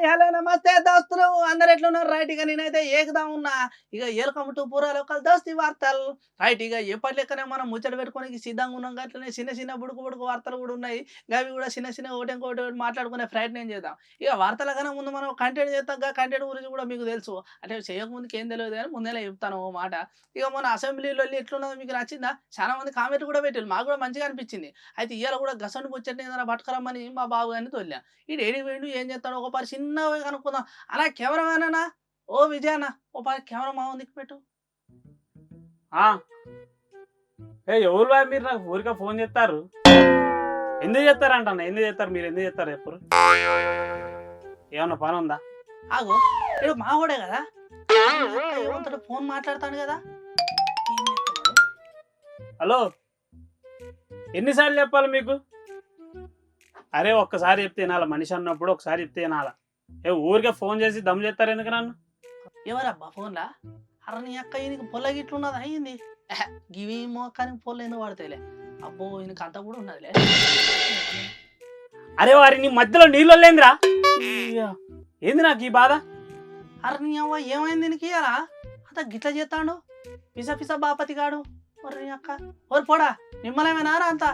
Hello నమస్తే దోస్తులు అందరు ఎట్లున్నారు రైట్ ఇక నేనైతే ఏకదా ఉన్నా ఇక వెల్కమ్ టు పూరా లోకల్ దోస్తి వార్తలు రైట్ ఇక ఎప్పటి లెక్కనే మనం ముచ్చట పెట్టుకోనికి సిద్ధంగా ఉన్నాం అట్లనే చిన్న చిన్న బుడుకు వార్తలు కూడా ఉన్నాయి అవి కూడా చిన్న ఒకటి మాట్లాడుకునే ప్రయత్నం చేద్దాం ఇక వార్తల కన్నా ముందు మనం కంటెంట్ చేద్దాం కంటెంట్ గురించి కూడా మీకు తెలుసు అంటే చేయకముందుకు ఏం తెలియదు కానీ ముందే చెప్తాను ఓ మాట ఇక మన అసెంబ్లీలో ఎట్లున్నదో మీకు నచ్చిందా చాలా మంది కామెంట్ కూడా పెట్టారు మాకు కూడా మంచిగా అనిపించింది అయితే ఇవాళ కూడా గసండు ముచ్చట్ని ఏదైనా పట్టుకురమ్మని మా బాబు గారిని తోలినా ఈ ఏడికి పోయిండు ఏం చేస్తాడు ఒక పరి చిన్నగా కనుక్కుందాం అలా కెమెరామేనా ఓ విజయనా ఓ పరి కెమెరా మా దిక్కు పెట్టు ఎవరు బాయ్ మీరు నాకు ఊరికే ఫోన్ చేస్తారు ఎందుకు చేస్తారంట ఎందుకు చేస్తారు మీరు ఎందుకు చేస్తారు ఎప్పుడు ఏమన్నా పని ఉందా ఆగో ఇడు మావాడే కదా ఏమంటాడు ఫోన్ మాట్లాడతాడు కదా హలో ఎన్నిసార్లు చెప్పాలి మీకు అరే ఒక్కసారి చెప్తే వినాలా మనిషి అన్నప్పుడు ఒకసారి చెప్తే వినాలా ఊరికే ఫోన్ చేసి దమ్ చేస్తారు ఎందుకు నన్ను ఎవరబ్బా ఫోన్లా అరే నీ అక్క ఈయనకి పొల్ల గిట్లున్నది అయ్యింది గివి మోకానికి పొల్ల ఎందుకు పడతాయిలే అబ్బో ఈయనకి అంత కూడా ఉన్నదిలే అరే వారి నీ మధ్యలో నీళ్ళు లేదురా ఏంది నాకు ఈ బాధ అరే నీ అవ్వ ఏమైంది దీనికి అలా అంత గిట్ల చేస్తాడు పిస బాపతి గాడు ఒరే నీ అక్క ఓరు పోడా మిమ్మల్ని అంతా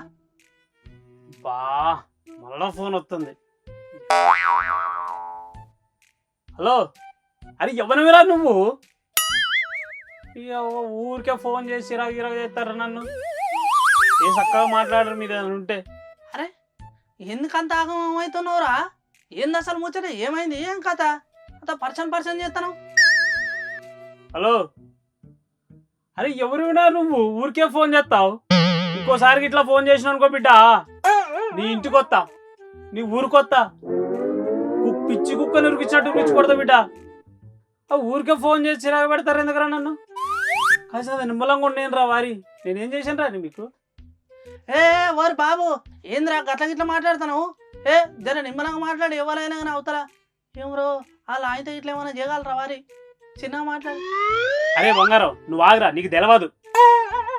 బా మళ్ళా ఫోన్ వస్తుంది హలో అరే ఎవరివిరా నువ్వు ఊరికే ఫోన్ చేసి ఇరగ చేస్తారు నన్ను ఏ చక్కగా మాట్లాడరు మీరు ఉంటే అరే ఎందుకంత ఆగమం అవుతున్నావురా ఏంది అసలు ముచ్చట ఏమైంది ఏం కథ అంత పర్సన్ చేస్తాను హలో అరే ఎవరివినా నువ్వు ఊరికే ఫోన్ చేస్తావు ఇంకోసారికి ఇట్లా ఫోన్ చేసిన అనుకో బిడ్డ నీ ఇంటికి వస్తా నీ ఊరికొత్తా పిచ్చి కుక్క నిరికిచ్చినట్టు పిచ్చి కొడతా బిడ్డ ఊరికే ఫోన్ చేసి చిరాకు పెడతారు ఎందుకురా నన్ను కాసి అది నిమ్మలంగా ఉండేను రా వారి నేనేం చేశాను రా మీకు వారి బాబు ఏంద్రా గట్ల గిట్ల మాట్లాడతాను జర నిమ్మలంగా మాట్లాడు ఎవరైనా కానీ అవుతారా ఏమరో వాళ్ళు ఆయనతో ఇట్లా ఏమైనా చేయగలరా వారి చిన్నగా మాట్లాడు అరే బంగారం నువ్వు ఆగరా నీకు తెలవదు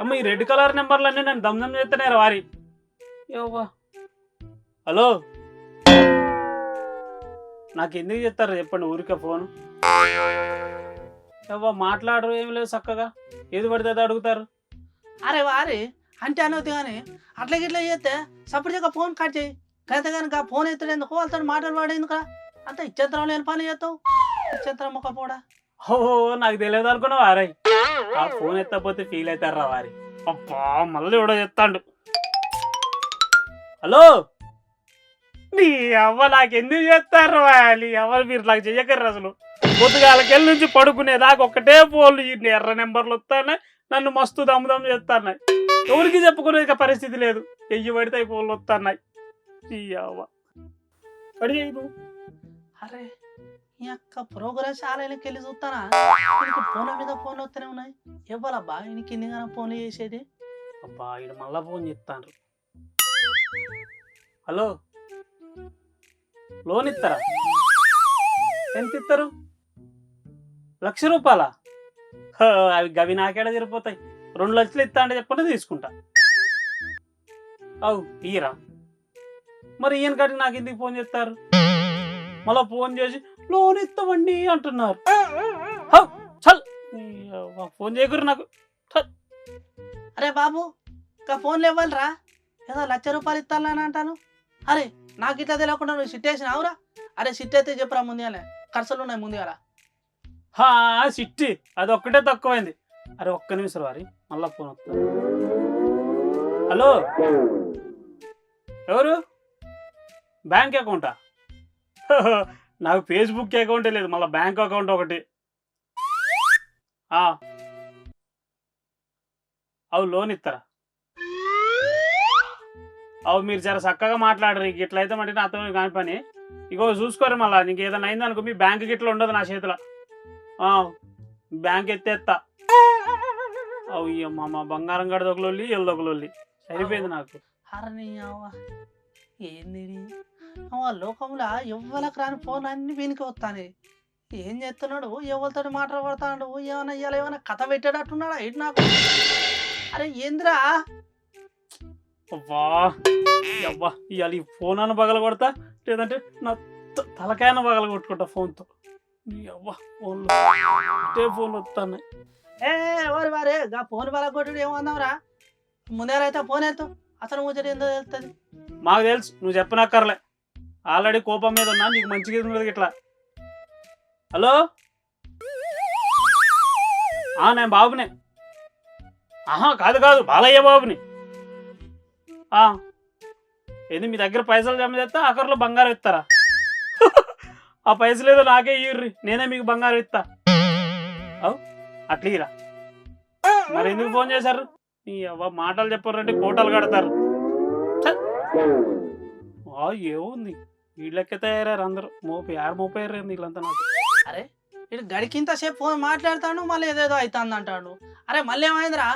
అమ్మ ఈ రెడ్ కలర్ నెంబర్లన్నీ నన్ను దమ్దం చేస్తున్నారా వారి హలో నాకు ఎందుకు చెప్తారు చెప్పండి ఊరికే ఫోన్ మాట్లాడరు ఏమి లేదు చక్కగా ఏది పడితే అది అడుగుతారు అరే వారి అంటే అనవద్దు కానీ అట్లా గిట్లా చేస్తే సపరేట్గా ఫోన్ కట్ చేయి కనుక కనుక ఫోన్ ఎత్తాడు ఎందుకు వాళ్ళతో మాటలు వాడేందుకు అంత ఇచ్చేంతరం లేని పని చేస్తావు ఇచ్చేంతరం ఒక పోడా నాకు తెలియదు అనుకున్నావు వారై ఆ ఫోన్ ఎత్తకపోతే ఫీల్ అవుతారా వారి అబ్బా మళ్ళీ కూడా చెప్తాడు హలో నీ అవ్వ నాకెందుకు చేస్తారు నీ ఎవరు మీరు నాకు చెయ్యకర్రు అసలు పొద్దుగాలకెళ్ళి నుంచి పడుకునేదాకా ఒక్కటే ఫోన్లు ఈ ఎర్ర నెంబర్లు వస్తానే నన్ను మస్తు దమ్ముదమ్ము చేస్తున్నాయి ఎవరికి చెప్పుకునే పరిస్థితి లేదు ఎయ్యి పడితే ఈ ఫోన్లు వస్తున్నాయి ఈ అవ్వ పడి నువ్వు అరే ఈ యొక్క ప్రోగ్రెస్ ఆలయానికి వెళ్ళి చూస్తానా ఫోన్ల మీద ఫోన్లు వస్తూనే ఉన్నాయి ఇవ్వాలబ్బా ఈయనకి ఇన్నిగానో ఫోన్లు చేసేది అబ్బా ఈడు మళ్ళా ఫోన్ చెప్తాను హలో లోన్ ఇస్తారా ఎంత ఇస్తారు ₹1,00,000 అవి గవి నాకేడా సరిపోతాయి 2 లక్షలు ఇస్తా అంటే చెప్పండి తీసుకుంటా అవు తీయరా మరి ఈయన కాడికి నాకు ఎందుకు ఫోన్ చేస్తారు మళ్ళా ఫోన్ చేసి లోన్ ఇస్తామండి అంటున్నారు చల్ ఫోన్ చేయకూరు నాకు అరే బాబు ఇంకా ఫోన్లు ఇవ్వాలిరా ఏదో ₹1,00,000 ఇస్తానని అంటాను అరే నాకు ఇట్లా తెలియకుండా నువ్వు సిట్ వేసినావురా అరే సిట్ అయితే చెప్పురా ముందుగానే ఖర్చులు ఉన్నాయి ముందుగా సిట్టి అది ఒక్కటే తక్కువైంది అరే ఒక్క నిమిషం వారి మళ్ళా ఫోన్ వస్తా హలో ఎవరు బ్యాంక్ అకౌంటా నాకు ఫేస్బుక్ అకౌంటే లేదు మళ్ళీ బ్యాంక్ అకౌంట్ ఒకటి అవు లోన్ ఇస్తారా అవు మీరు జర చక్కగా మాట్లాడరు ఇట్లయితే అంటే నాతో కాని పని ఇగో చూసుకోరు మళ్ళీ నీకు ఏదైనా అయిందనుకో మీ బ్యాంక్ గిట్ల ఉండదు నా చేతిలో బ్యాంక్ ఎత్తేస్తా అవు ఇయ్యమ్మ మా బంగారం గడదొకలొల్లి ఎల్లదొకలొల్లి సరిపోయింది నాకు అరే ఏంది లోకంలో ఎవ్వరికి రాని ఫోన్ అన్ని వీనికి వస్తాను ఏం చేస్తున్నాడు ఎవరితో మాట్లాడతాడు ఏమైనా ఇవాళ ఏమైనా కథ పెట్టేటట్టున్నాడా ఇటు నాకు అరే ఏందిరా అవ్వా అవ్వా ఇవాళ ఈ ఫోన్ అని పగల కొడతా లేదంటే తలకాయన పగల కొట్టుకుంటా ఫోన్తో. నీ అవ్వ ఫోన్లు ఇట్టే ఫోన్లు వస్తున్నాయి. ఏ ఎవరు వారే గా ఫోన్ పలగొట్టుడు ఏమన్నావురా? ముందేరైతే ఫోన్ ఎత్తు, అసలు ముచ్చట ఏందో తెలుస్తుంది. మాకు తెలుసు, నువ్వు చెప్పనక్కర్లే. ఆల్రెడీ కోపం మీద ఉన్నా, నీకు మంచిగా ఉన్నది ఇట్లా. హలో, నేను బాబునే. కాదు కాదు, బాలయ్య బాబుని. ఏంది మీ దగ్గర పైసలు జమ చేస్తా, ఆఖరిలో బంగారం ఇస్తారా? ఆ పైసలు ఏదో నాకే ఇయ్యుర్రి, నేనే మీకు బంగారం ఇస్తా. అవు అట్లీరా. మరి ఎందుకు ఫోన్ చేశారు? నీ అవ్వ మాటలు చెప్పారంటే కోటలు కడతారు. ఏముంది, వీళ్ళెక్క తయారారు అందరూ. మోపోయారు వీళ్ళంతా నాకు. అరే ఇటు గడికింతసేపు ఫోన్ మాట్లాడతాడు, మళ్ళీ ఏదేదో అవుతుంది అంటాడు. అరే మళ్ళీ ఏమైందిరా?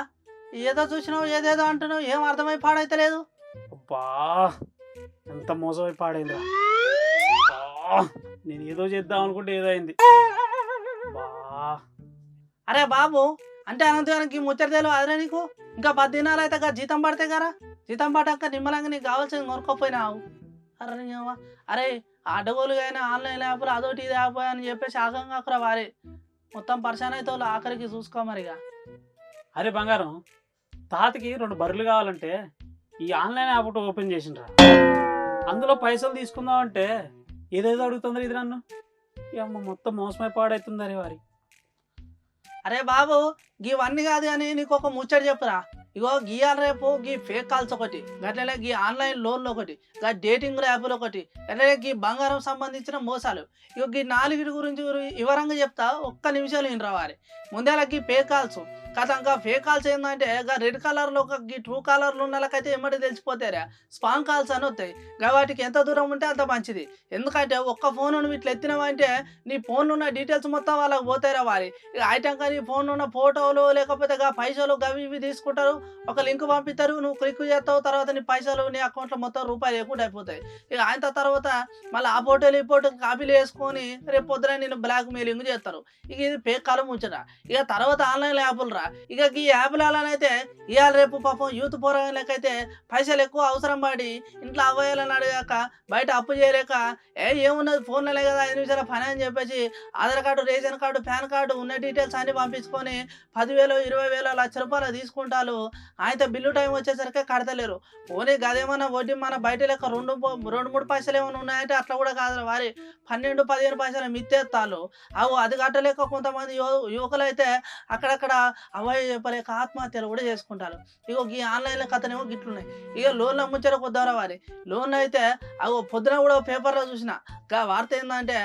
ఏదో చూసినావు ఏదేదో అంటున్నావు, ఏం అర్థమై పాడైతలేదు. అబ్బా ఎంత మోసమై పాడైందిరా. నేను ఏదో చేద్దాం అనుకుంటే ఏదో అయింది. అరే బాబు, అంటే అనంతగానికి ముచ్చటేలు అదే నీకు ఇంకా 10 దినాలు అయితే జీతం పడితే కదా, జీతం పడ్డాక నిమ్మలంగా నీకు కావాల్సింది కొనుక్కోపోయినావు. అరే అరే అడ్డగోలు అయినా ఆన్లైన్ యాప్లు అదొకటి ఇది యాప్ అని చెప్పేసి ఆగంగా అక్కడ వారి మొత్తం పరిశాన్ అయితే వాళ్ళు ఆఖరికి చూసుకో మరిగా. అరే బంగారం, తాతకి 2 బర్రెలు కావాలంటే ఈ ఆన్లైన్ యాప్ ఒకటి ఓపెన్ చేసిండ్రా. అందులో పైసలు తీసుకుందాం అంటే ఏదేదో అడుగుతుందా ఇది నన్ను. అమ్మ మొత్తం మోసమై పాడవుతుంది. అరే వారి అరే బాబు, ఇవన్నీ కాదు కానీ నీకు ఒక ముచ్చట చెప్పురా. ఇగో గీయాల రేపు గీ ఫేక్ కాల్స్ ఒకటి, గట్లనే గీ ఆన్లైన్ లోన్లు ఒకటి, గా డేటింగ్ యాప్లు ఒకటి, గట్లనే గీ బంగారం సంబంధించిన మోసాలు. ఇగో గీ 4 గురించి వివరంగా చెప్తా, ఒక్క నిమిషాలు వినరా వారి. ముందేలా గీ ఫేక్ కాల్స్ కథ. ఇంకా ఫేక్ కాల్స్ ఏంటంటే గా రెడ్ కలర్లో ఒక గీ ట్రూ కలర్లు ఉన్న వాళ్ళకైతే ఎమ్మటి తెలిసిపోతారా స్పామ్ కాల్స్ అని వస్తాయి. గా వాటికి ఎంత దూరం ఉంటే అంత మంచిది. ఎందుకంటే ఒక్క ఫోన్ ఇట్లా ఎత్తినావంటే నీ ఫోన్లో ఉన్న డీటెయిల్స్ మొత్తం వాళ్ళకి పోతారా వారి. ఇక ఐటమ్ కానీ ఫోన్లో ఉన్న ఫోటోలు లేకపోతే గా పైసలు గవి ఇవి తీసుకుంటారు, ఒక లింక్ పంపిస్తారు, నువ్వు క్లిక్ చేస్తావు, తర్వాత నీ పైసలు నీ అకౌంట్లో మొత్తం రూపాయలు లేకుండా అయిపోతాయి. ఇక ఆయన తర్వాత మళ్ళీ ఆ ఫోటోలు ఈ ఫోటో కాపీలు వేసుకొని రేపు పొద్దున నేను బ్లాక్ మెయిలింగ్ చేస్తారు. ఇక ఇది ఫేక్ కాలం ముచ్చట. ఇక తర్వాత ఆన్లైన్ యాప్లు రా. ఇక ఈ యాప్లనైతే ఇవాళ రేపు పాపం యూత్ పోరాలకైతే పైసలు ఎక్కువ అవసరం పడి ఇంట్లో అవ్వాలని అడిగాక బయట అప్పు చేయలేక ఏమున్నది ఫోన్లోనే కదా 5 నిమిషాల పని అని చెప్పేసి Aadhaar card, ration card, pan card ఉన్న డీటెయిల్స్ అన్ని పంపించుకొని 10,000, 20,000, ₹1,00,000 తీసుకుంటారు. అయితే బిల్లు టైం వచ్చేసరికి కడతలేరు. పోనీ గదేమన్నా వడ్డీ మన బయట లెక్క 2-3 పైసలు ఏమైనా ఉన్నాయంటే అట్లా కూడా కాదు వారి. 12-15 పైసలు మిత్తేస్తాలు. అది కట్టలేక కొంతమంది యువకులు అయితే అక్కడక్కడ అవాయి చెప్పలేక ఆత్మహత్యలు కూడా చేసుకుంటారు. ఇగో ఈ ఆన్లైన్లో కథనేమో గిట్లున్నాయి. ఇక లోన్ల ముచ్చట కొద్దారా వారి. లోన్లు అయితే పొద్దున కూడా పేపర్లో చూసిన వార్త ఏంటంటే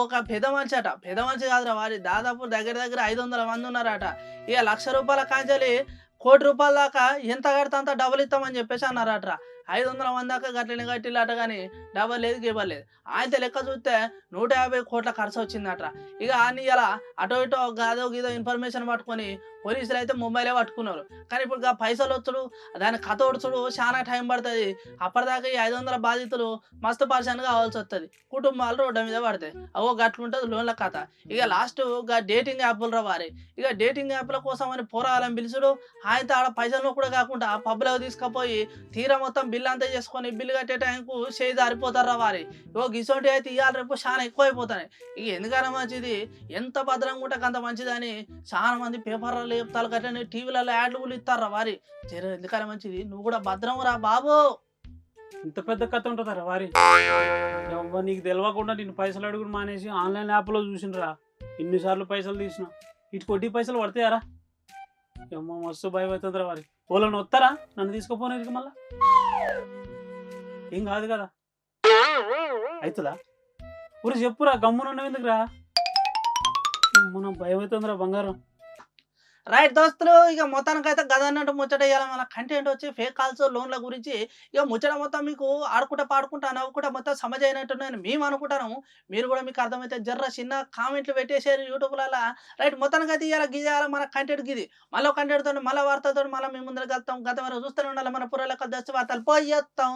ఒక పెద్ద మనిషి అట, పెద్ద మనిషి కాదురా వారి, దాదాపు దగ్గర 500 మంది ఉన్నారట. ఇక ₹1,00,000 కాంచాలి ₹1,00,000 దాకా ఎంత కడితే అంత డబుల్ ఇస్తామని చెప్పేసి అన్నారట. 500 మంది దాకా గట్లని కట్టిల్లట, కానీ డబల్ లేదు ఇవ్వలేదు. ఆయన లెక్క చూస్తే 150 కోట్ల ఖర్చు వచ్చిందట. ఇక అన్ని ఇలా అటో ఇటో గాదో గీదో ఇన్ఫర్మేషన్ పట్టుకొని పోలీసులు అయితే ముంబైలో పట్టుకున్నారు. కానీ ఇప్పుడు పైసలు వచ్చుడు దాని కథ ఒడుచుడు చాలా టైం పడుతుంది. అప్పటిదాకా ఈ 500 బాధితులు మస్తు పర్సన్ కావాల్సి వస్తుంది. కుటుంబాలు రోడ్డు మీద పడతాయి. గట్లుంటుంది లోన్ల కథ. ఇక లాస్ట్ డేటింగ్ యాప్లు రా వారి. ఇక డేటింగ్ యాప్ల కోసం అని పోరాలని పిలుచుడు, ఆయనతో ఆడ పైసలు కూడా కాకుండా పబ్లో తీసుకుపోయి తీరా మొత్తం బిల్లు అంతా చేసుకొని బిల్లు కట్టే టైంకు చేయి జారిపోతారా వారి. గిసోటి అయితే ఇవాళ రేపు చాలా ఎక్కువ అయిపోతాయి. ఇక ఎందుకన్నా మంచిది, ఎంత భద్రంగా ఉంటే అంత మంచిదని చాలా మంది పేపర్లలో చెప్తారు, గట్లనే టీవీలలో యాడ్లు కూడా ఇస్తారా వారి. ఎందుకన్నా మంచిది, నువ్వు కూడా భద్రం రా బాబు. ఇంత పెద్ద కథ ఉంటుందా వారి? నీకు తెలియకుండా నేను పైసలు అడుగుడు మానేసి ఆన్లైన్ యాప్లో చూసినరా. ఎన్నిసార్లు పైసలు తీసినా ఇటు కొట్టి పైసలు పడతాయారా? అమ్మ మస్తు భయం అవుతుందిరా వారి. వాళ్ళని వస్తారా నన్ను తీసుకుపోయిన మళ్ళా? ఏం కాదు కదా, అవుతుందా? ఊరు చెప్పురా, గమ్మునున్నావు ఎందుకురా? మనం భయం అవుతుందిరా బంగారం. రైట్ దోస్తులు, ఇక మొత్తానికైతే గదన్నట్టు ముచ్చట ఇవ్వాలి. మన కంటెంట్ వచ్చి ఫేక్ కాల్స్ లోన్ల గురించి. ఇక ముచ్చట మొత్తం మీకు ఆడుకుంటా పాడుకుంటా నవ్వుకుంటా మొత్తం సమజ్ అయినట్టున్నాయని మేము అనుకుంటాము. మీరు కూడా మీకు అర్థమైతే జర్ర చిన్న కామెంట్లు పెట్టేసారు యూట్యూబ్లలో. రైట్, మొత్తానికైతే ఇవ్వాలి గిజేయాలి మన కంటెంట్ గిది. మళ్ళీ కంటెంట్తో మళ్ళీ వార్తలతో మళ్ళీ మేము ముందర కలుస్తాం. గత వరకు చూస్తూనే ఉండాలి మన పురాల దశ వార్తలు పోయేస్తాం.